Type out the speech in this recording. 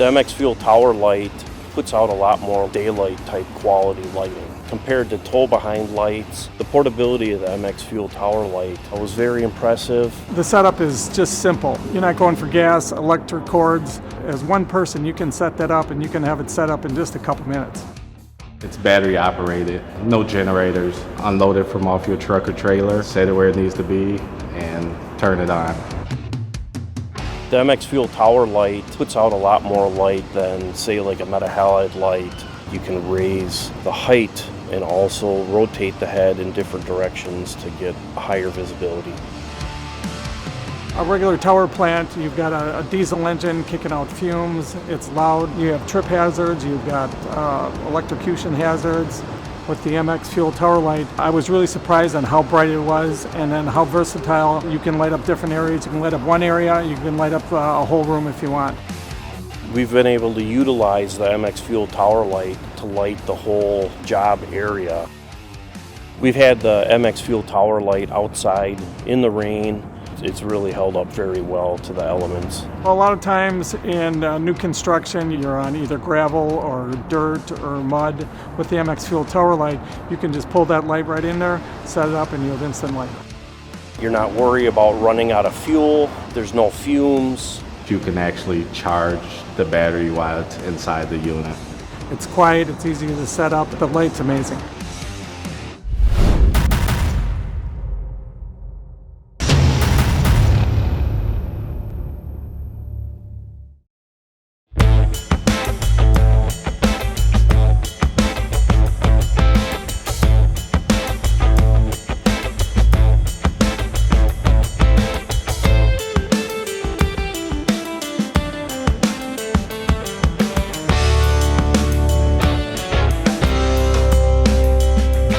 The MX Fuel Tower light puts out a lot more daylight type quality lighting. Compared to tow-behind lights, the portability of the MX Fuel Tower light was very impressive. The setup is just simple. You're not going for gas, electric cords. As one person, you can set that up and you can have it set up in just a couple minutes. It's battery operated, no generators. Unload it from off your truck or trailer, set it where it needs to be, and turn it on. The MX Fuel Tower light puts out a lot more light than, say, like a metahalide light. You can raise the height and also rotate the head in different directions to get higher visibility. A regular tower plant, you've got a diesel engine kicking out fumes. It's loud. You have trip hazards. You've got electrocution hazards. With the MX Fuel Tower light, I was really surprised on how bright it was and then how versatile. You can light up different areas. You can light up one area. You can light up a whole room if you want. We've been able to utilize the MX Fuel Tower light to light the whole job area. We've had the MX Fuel Tower light outside in the rain. It's really held up very well to the elements. A lot of times in new construction, you're on either gravel or dirt or mud. With the MX Fuel Tower light, you can just pull that light right in there, set it up, and you have instant light. You're not worried about running out of fuel. There's no fumes. You can actually charge the battery while it's inside the unit. It's quiet, it's easy to set up. The light's amazing.